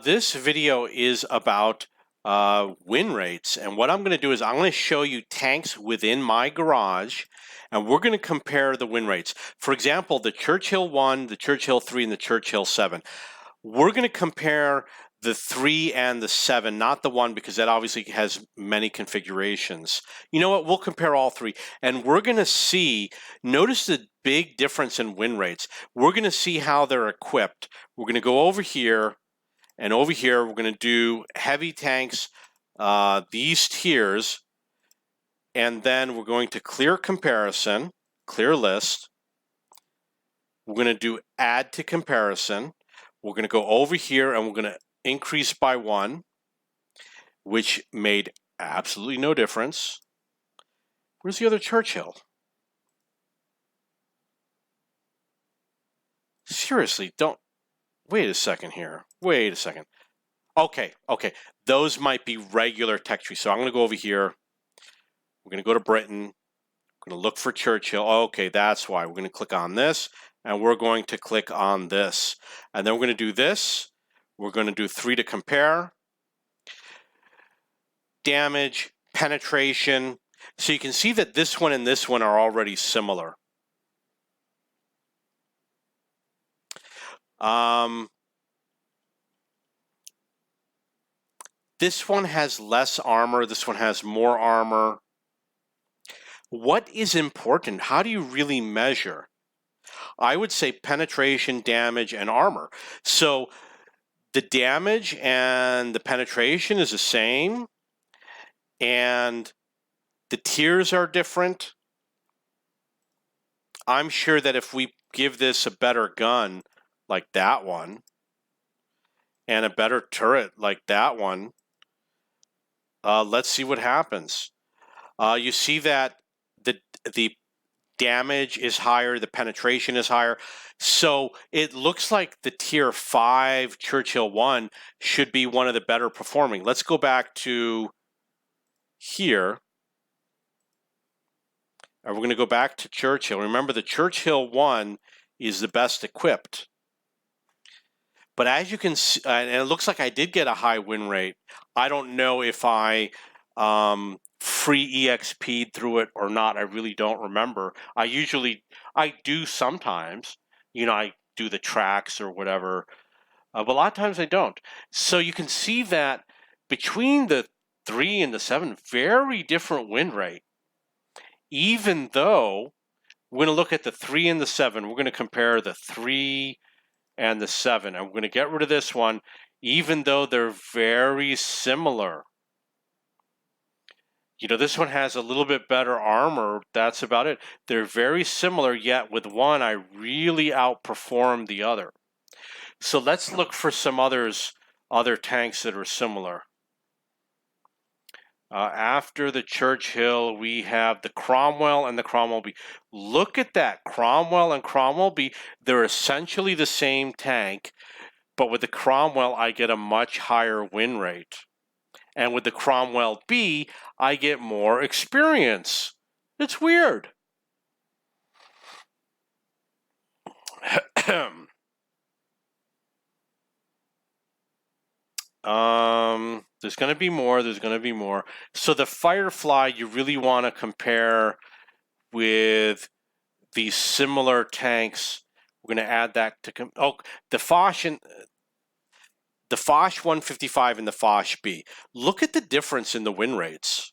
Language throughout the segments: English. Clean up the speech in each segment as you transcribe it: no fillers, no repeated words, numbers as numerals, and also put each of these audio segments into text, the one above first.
This video is about win rates, and what I'm going to do is I'm going to show you tanks within my garage, and we're going to compare the win rates. For example, the Churchill 1, the Churchill 3, and the Churchill 7. We're going to compare the 3 and the 7, not the 1, because that obviously has many configurations. You know what? We'll compare all three, and we're going to see, notice the big difference in win rates. We're going to see how they're equipped. We're going to go over here, and over here, we're going to do heavy tanks, these tiers, and then we're going to clear comparison, clear list. We're going to do add to comparison. We're going to go over here and we're going to increase by 1, which made absolutely no difference. Where's the other Churchill? Seriously, don't, wait a second here. Wait a second. Okay. Those might be regular tech trees. So I'm going to go over here. We're going to go to Britain. We're going to look for Churchill. Okay, that's why. We're going to click on this, and we're going to click on this. And then we're going to do this. We're going to do 3 to compare. Damage, penetration. So you can see that this one and this one are already similar. This one has less armor. This one has more armor. What is important? How do you really measure? I would say penetration, damage, and armor. So the damage and the penetration is the same, and the tiers are different. I'm sure that if we give this a better gun like that one, and a better turret like that one, let's see what happens. You see that the damage is higher, the penetration is higher. So it looks like the tier 5 Churchill 1 should be one of the better performing. Let's go back to here. And we're going to go back to Churchill. Remember, the Churchill 1 is the best equipped. But as you can see, and it looks like I did get a high win rate. I don't know if I free EXP'd through it or not. I really don't remember. I do sometimes. You know, I do the tracks or whatever. But a lot of times I don't. So you can see that between the 3 and the 7, very different win rate. Even though we're going to look at the 3 and the 7, we're going to compare the 3 and the 7. I'm going to get rid of this one, even though they're very similar. You know, this one has a little bit better armor. That's about it. They're very similar, yet with one, I really outperformed the other. So let's look for some other tanks that are similar. After the Churchill, we have the Cromwell and the Cromwell B. Look at that. Cromwell and Cromwell B, they're essentially the same tank, but with the Cromwell, I get a much higher win rate. And with the Cromwell B, I get more experience. It's weird. There's going to be more. So the Firefly, you really want to compare with these similar tanks. We're going to add that to, the Foch 155 and the Foch B. Look at the difference in the win rates.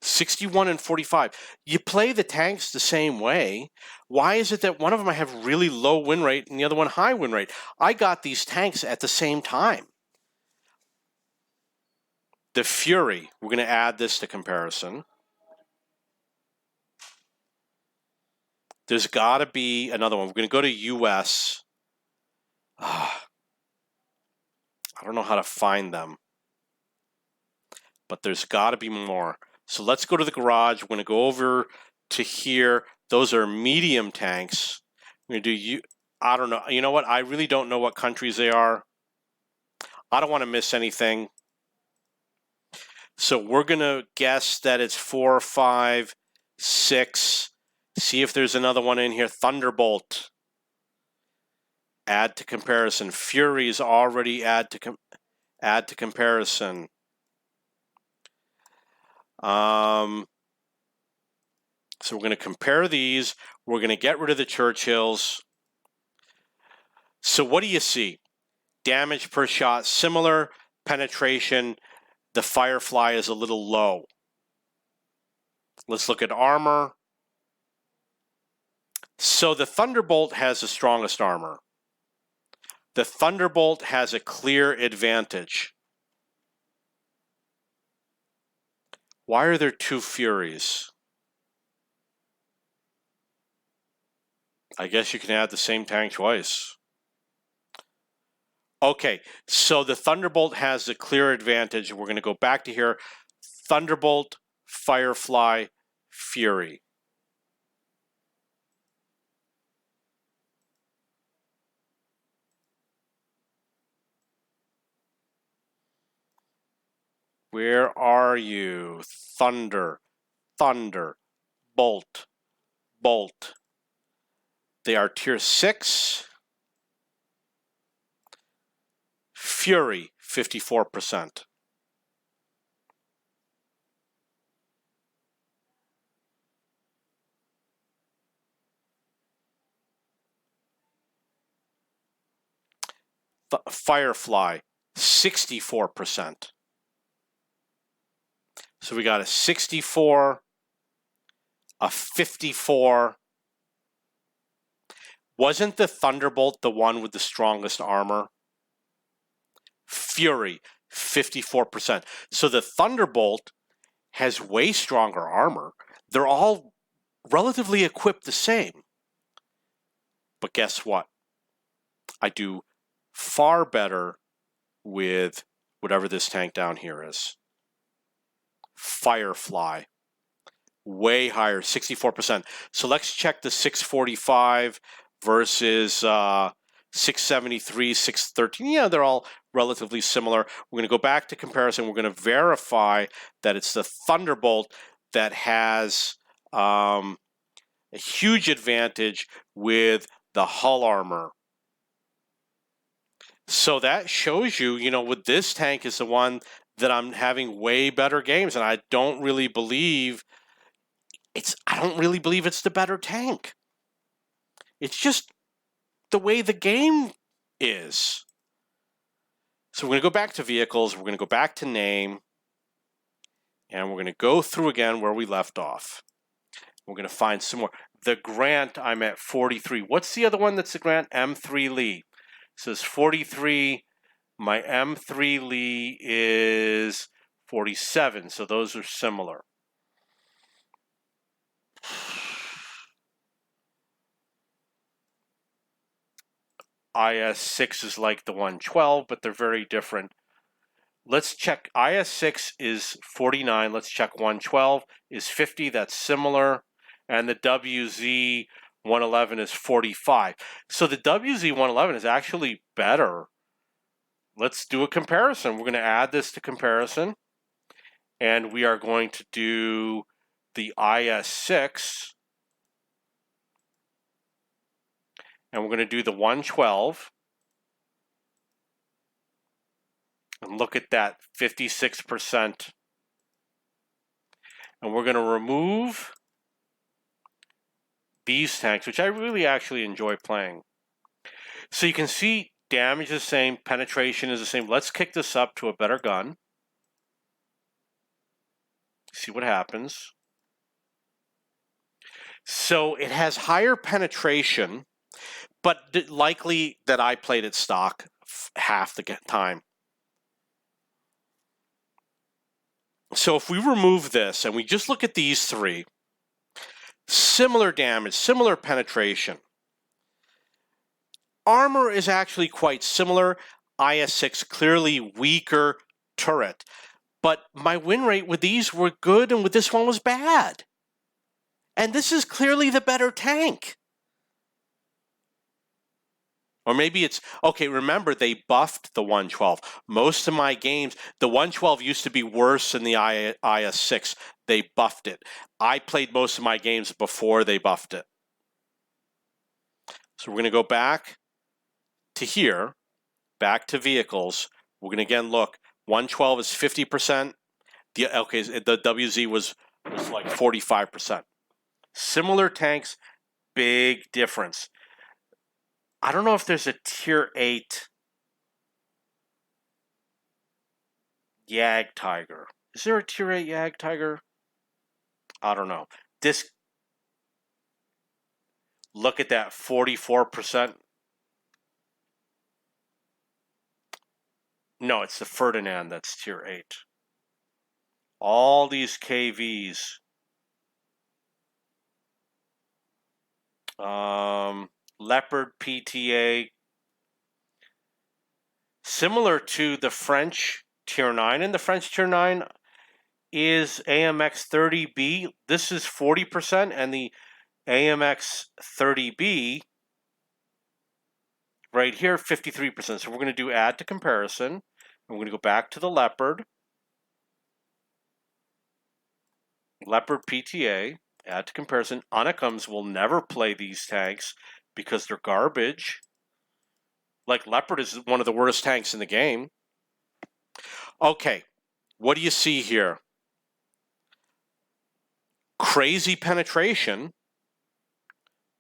61 and 45. You play the tanks the same way. Why is it that one of them I have really low win rate and the other one high win rate? I got these tanks at the same time. The Fury, we're going to add this to comparison. There's got to be another one. We're going to go to US. I don't know how to find them, but there's got to be more. So let's go to the garage. We're going to go over to here. Those are medium tanks. We're going to do, I don't know. You know what? I really don't know what countries they are. I don't want to miss anything. So we're going to guess that it's 4, 5, 6. See if there's another one in here. Thunderbolt. Add to comparison. Furies already add to comparison. So we're going to compare these. We're going to get rid of the Churchills. So what do you see? Damage per shot, similar. Penetration, the Firefly is a little low. Let's look at armor. So the Thunderbolt has the strongest armor. The Thunderbolt has a clear advantage. Why are there two Furies? I guess you can add the same tank twice. Okay, so the Thunderbolt has a clear advantage. We're going to go back to here. Thunderbolt, Firefly, Fury. Where are you? Thunder, Thunder, Bolt, Bolt. They are tier 6. Fury, 54%. Firefly, 64%. So we got a 64, a 54. Wasn't the Thunderbolt the one with the strongest armor? Fury, 54%. So the Thunderbolt has way stronger armor. They're all relatively equipped the same. But guess what? I do far better with whatever this tank down here is. Firefly, way higher, 64%. So let's check the 645 versus 673, 613. Yeah, they're all relatively similar. We're going to go back to comparison. We're going to verify that it's the Thunderbolt that has a huge advantage with the hull armor. So that shows you, with this tank is the one that I'm having way better games, and I don't really believe it's the better tank. It's just the way the game is. So we're going to go back to vehicles, we're going to go back to name, and we're going to go through again where we left off. We're going to find some more. The Grant, I'm at 43. What's the other one that's the Grant? M3 Lee. It says 43. My M3 Lee is 47, so those are similar. IS-6 is like the 112, but they're very different. Let's check. IS-6 is 49. Let's check 112 is 50. That's similar. And the WZ-111 is 45. So the WZ-111 is actually better. Let's do a comparison. We're going to add this to comparison. And we are going to do the IS-6. And we're going to do the 112. And look at that, 56%. And we're going to remove these tanks, which I really actually enjoy playing. So you can see damage is the same, penetration is the same. Let's kick this up to a better gun. See what happens. So it has higher penetration, but likely that I played it stock half the time. So if we remove this and we just look at these three, similar damage, similar penetration. Armor is actually quite similar. IS-6 clearly weaker turret. But my win rate with these were good and with this one was bad. And this is clearly the better tank. Or maybe it's, okay, remember they buffed the 112. Most of my games, the 112 used to be worse than the IS-6. They buffed it. I played most of my games before they buffed it. So we're going to go back to here, back to vehicles, we're going to again look. 112 is 50%. The WZ was like 45%. Similar tanks, big difference. I don't know if there's a tier 8 Yag Tiger. Is there a tier 8 Yag Tiger? I don't know. This, look at that, 44%. No, it's the Ferdinand that's tier 8. All these KVs. Leopard PTA. Similar to the French tier 9. And the French tier 9 is AMX 30B. This is 40%. And the AMX 30B right here, 53%. So we're going to do add to comparison. And we're going to go back to the Leopard. Leopard PTA, add to comparison. Unicums will never play these tanks because they're garbage. Like Leopard is one of the worst tanks in the game. Okay, what do you see here? Crazy penetration.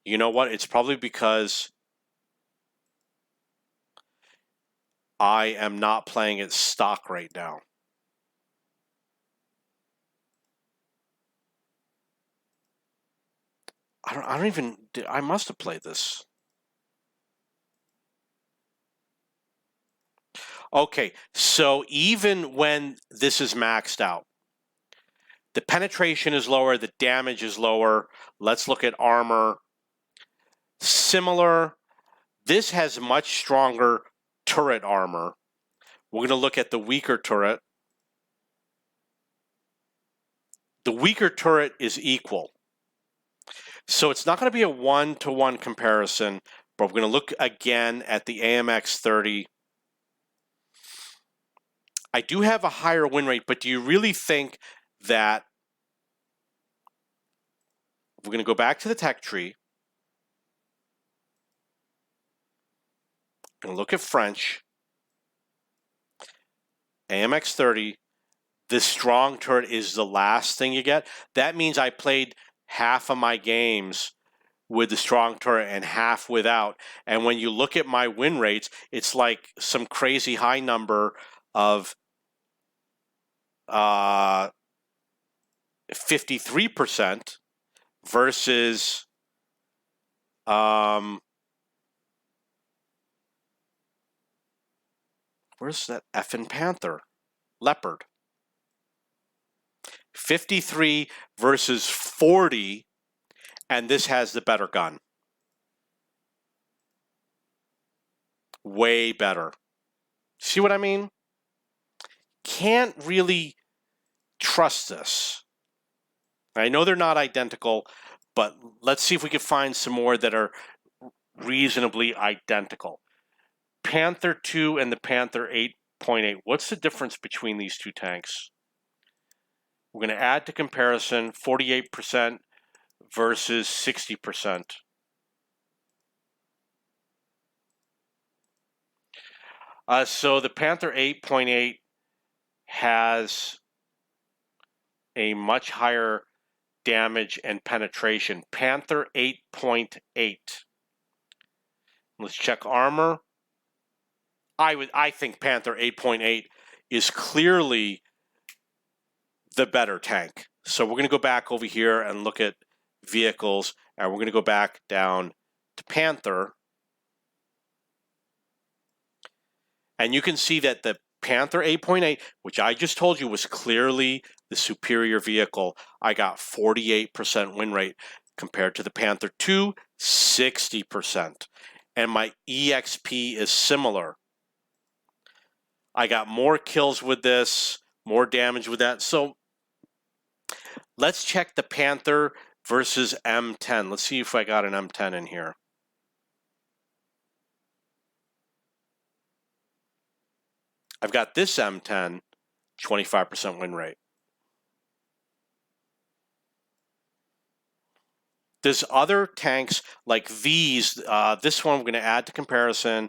You know what? It's probably because I am not playing it stock right now. I must have played this. Okay, so even when this is maxed out, the penetration is lower, the damage is lower. Let's look at armor. Similar. This has much stronger turret armor. We're going to look at the weaker turret. The weaker turret is equal. So it's not going to be a one-to-one comparison, but we're going to look again at the AMX 30. I do have a higher win rate, but do you really think that we're going to go back to the tech tree and look at French, AMX 30, the strong turret is the last thing you get. That means I played half of my games with the strong turret and half without. And when you look at my win rates, it's like some crazy high number of 53% versus where's that effing Panther? Leopard. 53 versus 40, and this has the better gun. Way better. See what I mean? Can't really trust this. I know they're not identical, but let's see if we can find some more that are reasonably identical. Panther 2 and the Panther 8.8. What's the difference between these two tanks? We're going to add to comparison 48% versus 60%. So the Panther 8.8 has a much higher damage and penetration. Panther 8.8. Let's check armor. I think Panther 8.8 is clearly the better tank. So we're going to go back over here and look at vehicles, and we're going to go back down to Panther. And you can see that the Panther 8.8, which I just told you was clearly the superior vehicle, I got 48% win rate compared to the Panther 2, 60%. And my EXP is similar. I got more kills with this, more damage with that. So let's check the Panther versus M10. Let's see if I got an M10 in here. I've got this M10, 25% win rate. There's other tanks like these. This one we're going to add to comparison.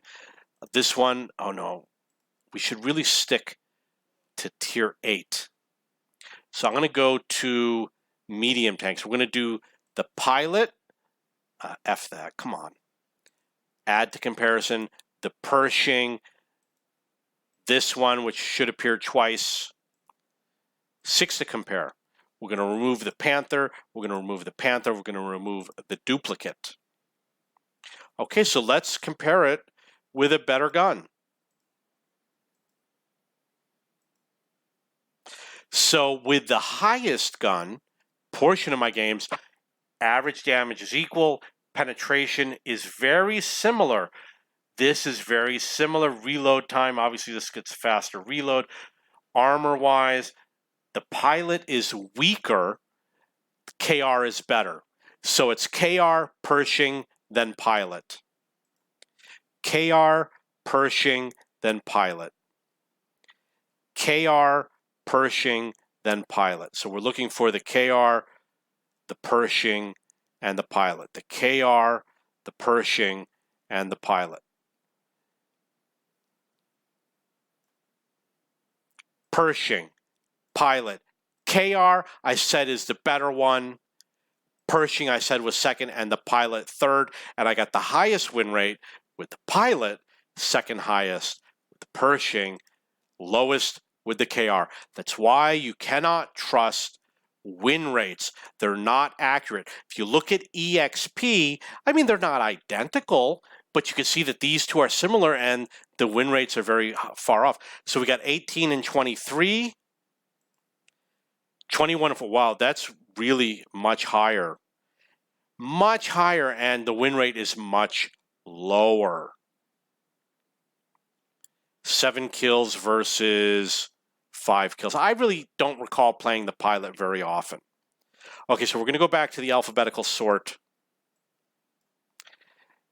This one, oh no, we should really stick to tier 8. So I'm going to go to medium tanks. We're going to do the pilot. F that, come on. Add to comparison, the Pershing, this one, which should appear twice. 6 to compare. We're going to remove the Panther. We're going to remove the Panther. We're going to remove the duplicate. Okay, so let's compare it with a better gun. So with the highest gun portion of my games, average damage is equal. Penetration is very similar. This is very similar. Reload time, obviously this gets faster reload. Armor-wise, the pilot is weaker. KR is better. So it's KR, Pershing, then pilot. KR, Pershing, then pilot. KR, Pershing, then pilot. So we're looking for the KR, the Pershing, and the pilot. The KR, the Pershing, and the pilot. Pershing, pilot. KR, I said, is the better one. Pershing, I said, was second, and the pilot third. And I got the highest win rate with the pilot, second highest with the Pershing, lowest with the KR. That's why you cannot trust win rates. They're not accurate. If you look at EXP, I mean, they're not identical, but you can see that these two are similar and the win rates are very far off. So we got 18 and 23. 21 for, wow, that's really much higher. Much higher, and the win rate is much lower. 7 kills versus 5 kills. I really don't recall playing the pilot very often. Okay, so we're going to go back to the alphabetical sort.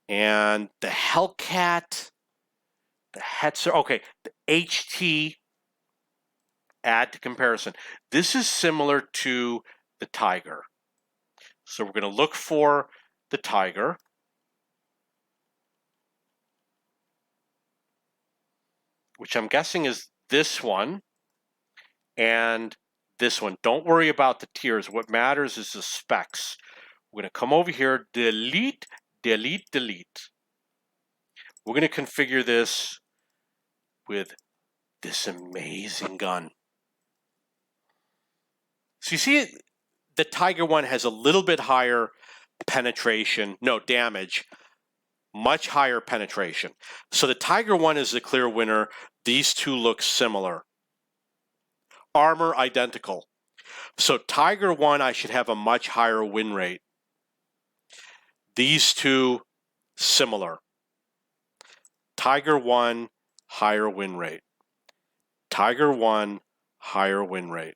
And the Hellcat, the Hetzer, okay, the HT, add to comparison. This is similar to the Tiger. So we're going to look for the Tiger. Which I'm guessing is this one and this one. Don't worry about the tiers. What matters is the specs. We're going to come over here, delete, delete, delete. We're going to configure this with this amazing gun. So you see, the Tiger one has a little bit higher penetration, no, damage, much higher penetration. So the Tiger one is the clear winner. These two look similar. Armor identical. So Tiger one, I should have a much higher win rate. These two similar. Tiger one, higher win rate. Tiger one, higher win rate.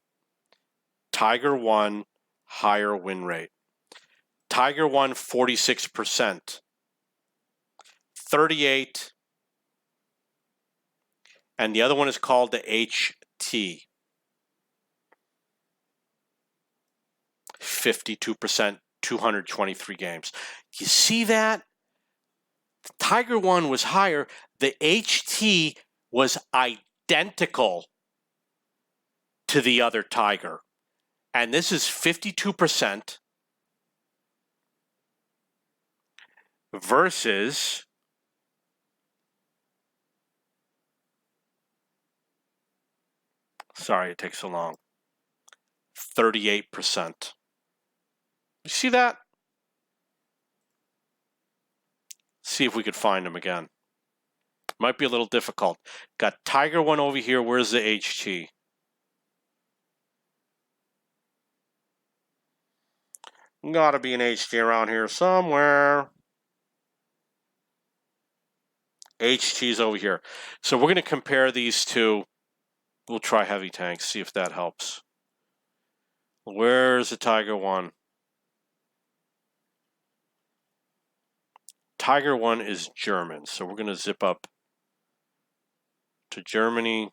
Tiger one, higher win rate. Tiger one, 46%. 38. And the other one is called the HT. 52%, 223 games. You see that? The Tiger one was higher. The HT was identical to the other Tiger. And this is 52% versus sorry, it takes so long. 38%. You see that? See if we could find them again. Might be a little difficult. Got Tiger one over here. Where's the HT? Gotta be an HT around here somewhere. HT's over here. So we're going to compare these two. We'll try heavy tanks, see if that helps. Where's the Tiger one? Tiger one is German, so we're going to zip up to Germany.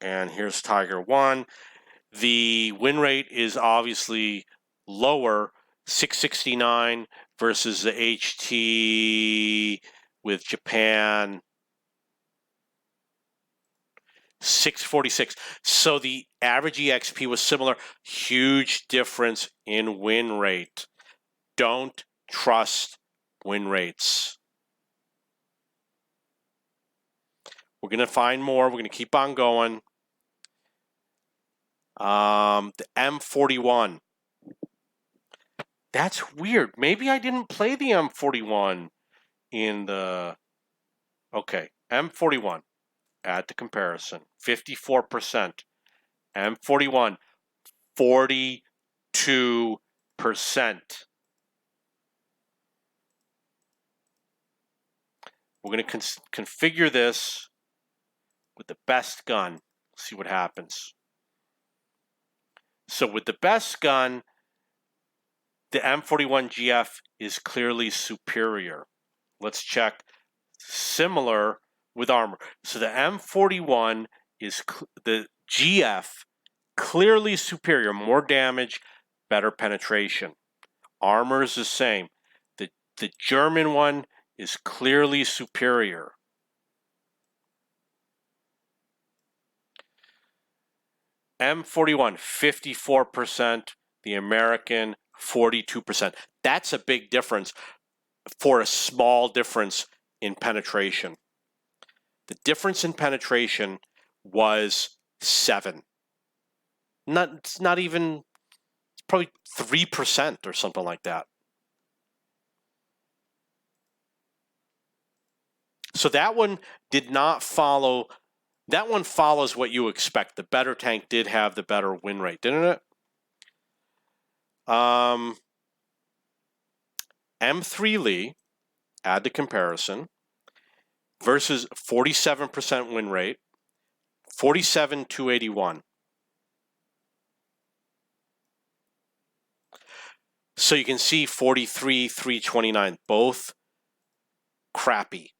And here's Tiger one. The win rate is obviously lower, 669 versus the HT with Japan 646. So the average EXP was similar. Huge difference in win rate. Don't trust win rates. We're going to find more. We're going to keep on going. The M41. That's weird. Maybe I didn't play the M41 in the... Okay, M41. Add the comparison. 54%. M41. 42%. We're going to configure this with the best gun. See what happens. So with the best gun, the M41 GF is clearly superior. Let's check similar with armor. So the M41 is the GF clearly superior, more damage, better penetration. Armor is the same. The German one is clearly superior. M41, 54%. The American, 42%. That's a big difference for a small difference in penetration. The difference in penetration was 7. It's not even, it's probably 3% or something like that. So that one did not follow, that one follows what you expect. The better tank did have the better win rate, didn't it? M3 Lee, add the comparison, versus 47% win rate, 47,281. So you can see 43,329, both crappy.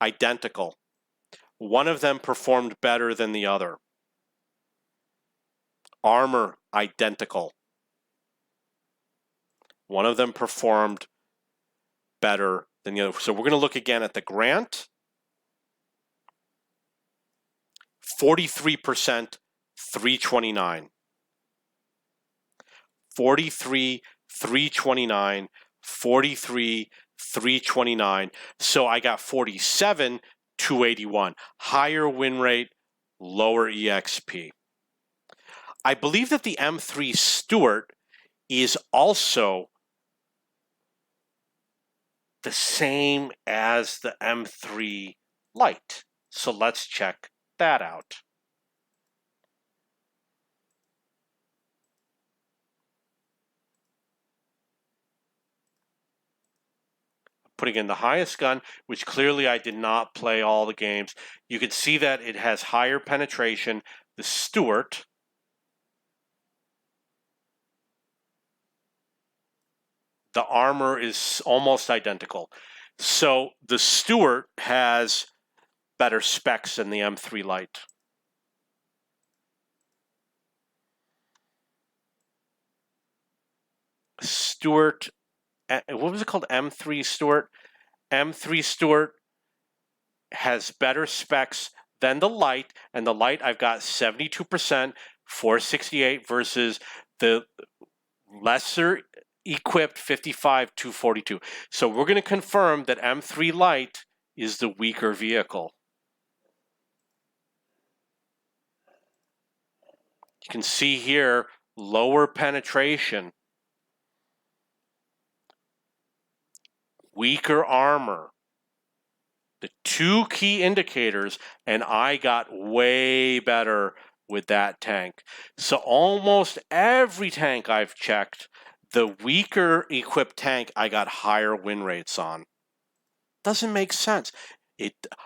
Identical. One of them performed better than the other. Armor, identical. One of them performed better than the other. So we're going to look again at the Grant. 43%, 329. 43, 329, 43, 329. So I got 47, 281. Higher win rate, lower EXP. I believe that the M3 Stuart is also the same as the M3 Light. So let's check that out. Putting in the highest gun, which clearly I did not play all the games. You can see that it has higher penetration. The Stuart, the armor is almost identical. So the Stuart has better specs than the M3 Light. Stuart, what was it called? M3 Stuart? M3 Stuart has better specs than the Light, and the Light I've got 72%, 468 versus the lesser equipped 55, 242. So we're going to confirm that M3 Light is the weaker vehicle. You can see here lower penetration, weaker armor. The two key indicators, and I got way better with that tank. So almost every tank I've checked, the weaker equipped tank, I got higher win rates on. Doesn't make sense.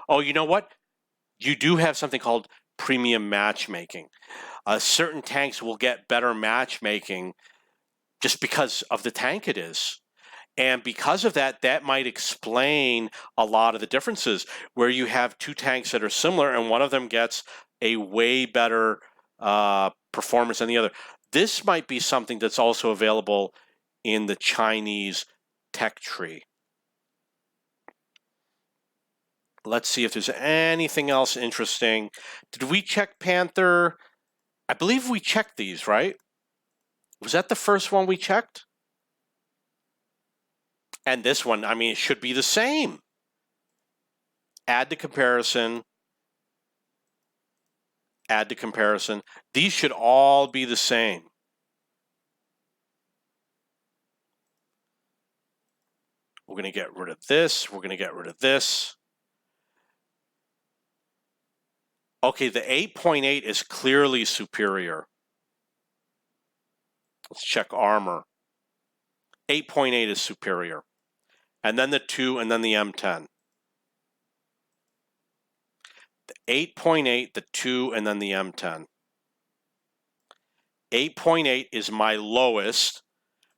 Oh, you know what? You do have something called premium matchmaking. Certain tanks will get better matchmaking just because of the tank it is. And because of that, that might explain a lot of the differences where you have two tanks that are similar and one of them gets a way better performance than the other. This might be something that's also available in the Chinese tech tree. Let's see if there's anything else interesting. Did we check Panther? I believe we checked these, right? Was that the first one we checked? And this one, I mean, it should be the same. Add to comparison. Add to comparison. These should all be the same. We're going to get rid of this. We're going to get rid of this. Okay, the 8.8 is clearly superior. Let's check armor. 8.8 is superior. And then the 2, and then the M10. The 8.8, the 2, and then the M10. 8.8 is my lowest.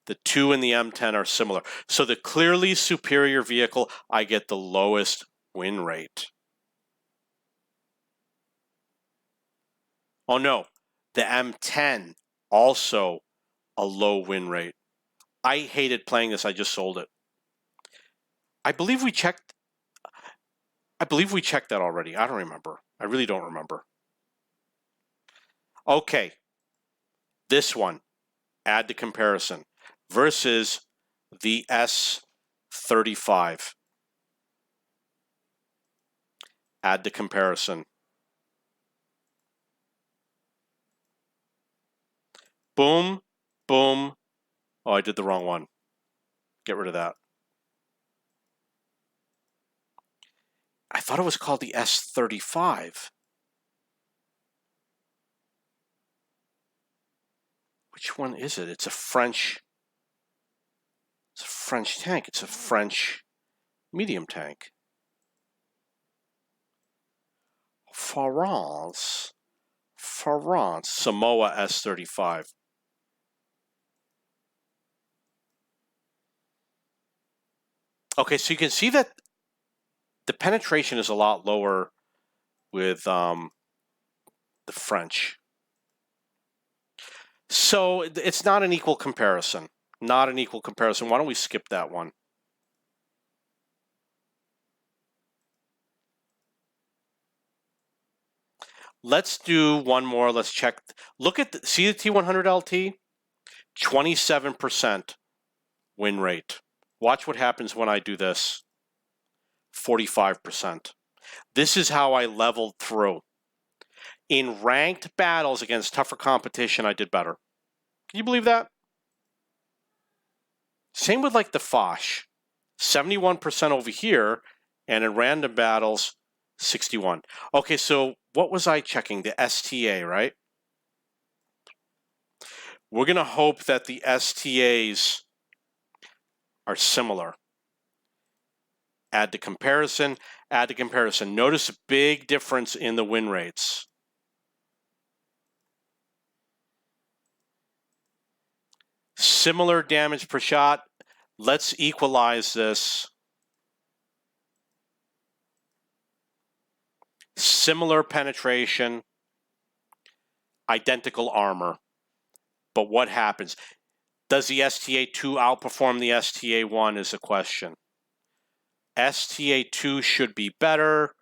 The 2 and the M10 are similar. So the clearly superior vehicle, I get the lowest win rate. Oh no, the M10 also a low win rate. I hated playing this, I just sold it. I believe we checked that already. I don't remember. I really don't remember. Okay, this one, add to comparison, versus the S35. Add to comparison. Boom, boom. Oh, I did the wrong one. Get rid of that. I thought it was called the S35. Which one is it? It's a French tank. It's a French medium tank. France. Samoa S35. Okay, so you can see that the penetration is a lot lower with the French. So it's not an equal comparison. Not an equal comparison. Why don't we skip that one? Let's do one more. Let's check. Look at see the T100 LT? 27% win rate. Watch what happens when I do this. 45%. This is how I leveled through. In ranked battles against tougher competition, I did better. Can you believe that? Same with like the Foch. 71% over here, and in random battles, 61. Okay, so what was I checking? The STA, right? We're going to hope that the STAs are similar. Add to comparison, add to comparison. Notice a big difference in the win rates. Similar damage per shot. Let's equalize this. Similar penetration, identical armor. But what happens? Does the STA2 outperform the STA1 is the question. STA2 should be better,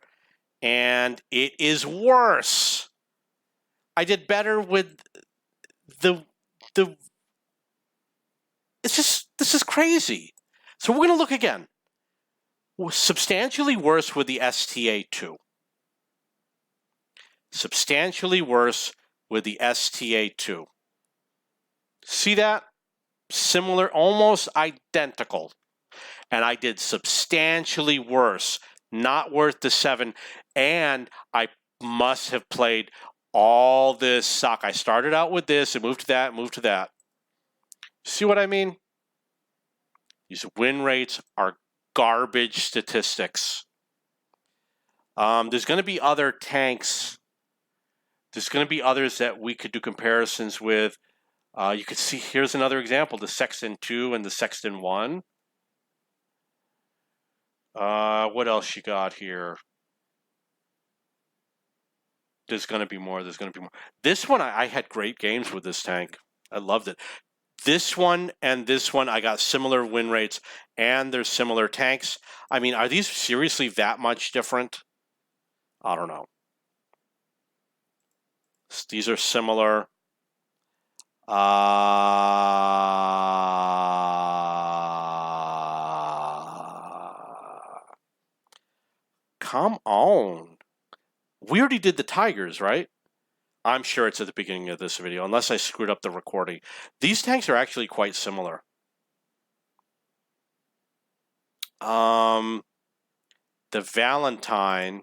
and it is worse. I did better with the this is crazy. So we're going to look again. Substantially worse with the STA2. Substantially worse with the STA2. See that? Similar, almost identical. And I did substantially worse, not worth the 7. And I must have played all this suck. I started out with this and moved to that, moved to that. See what I mean? These win rates are garbage statistics. There's going to be other tanks. There's going to be others that we could do comparisons with. You could see, here's another example, the Sexton 2 and the Sexton 1. What else you got here? There's going to be more. There's going to be more. This one, I had great games with this tank. I loved it. This one and this one, I got similar win rates and they're similar tanks. I mean, are these seriously that much different? I don't know. These are similar. Come on. We already did the Tigers, right? I'm sure it's at the beginning of this video, unless I screwed up the recording. These tanks are actually quite similar. The Valentine.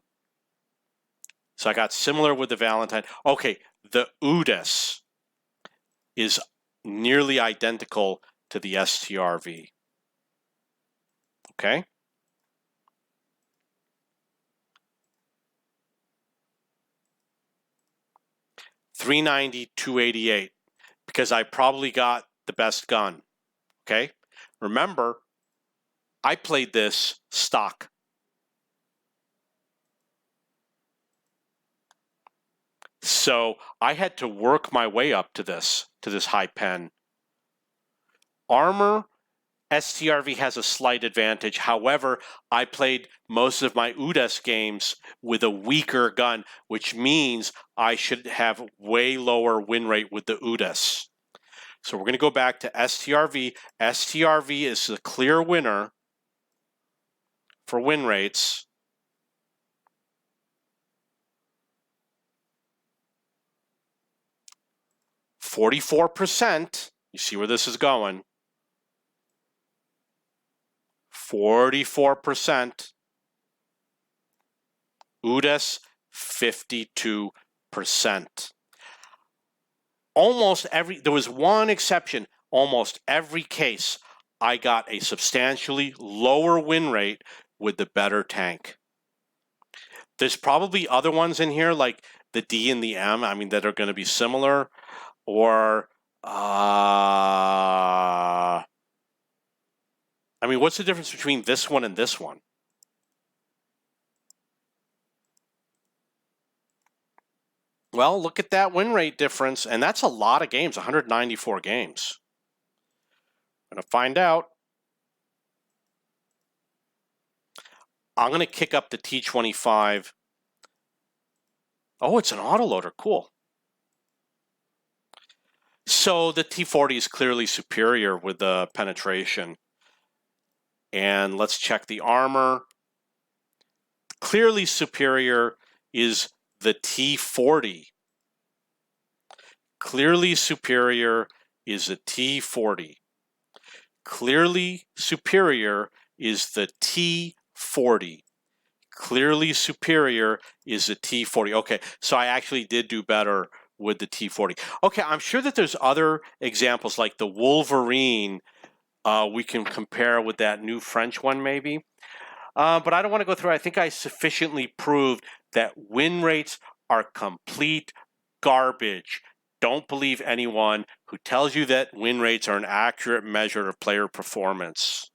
So I got similar with the Valentine. Okay, the Udis is nearly identical to the STRV. Okay? $390, $288, because I probably got the best gun. Okay? Remember, I played this stock. So I had to work my way up to this high pen. Armor, STRV has a slight advantage. However, I played most of my UDES games with a weaker gun, which means I should have way lower win rate with the UDES. So we're going to go back to STRV. STRV is the clear winner for win rates. %. You see where this is going. 44%. UDES, 52%. Almost every, there was one exception, almost every case, I got a substantially lower win rate with the better tank. There's probably other ones in here like the D and the M, I mean, that are going to be similar, or I mean, what's the difference between this one and this one? Well, look at that win rate difference, and that's a lot of games, 194 games. I'm going to find out. I'm going to kick up the T25. Oh, it's an autoloader. Cool. So the T40 is clearly superior with the penetration. And let's check the armor. Clearly superior is the T40. Clearly superior is the T40. Clearly superior is the T40. Clearly superior is the T40. Okay, so I actually did do better with the T40. Okay, I'm sure that there's other examples like the Wolverine we can compare with that new French one maybe. But I don't want to go through. I think I sufficiently proved that win rates are complete garbage. Don't believe anyone who tells you that win rates are an accurate measure of player performance.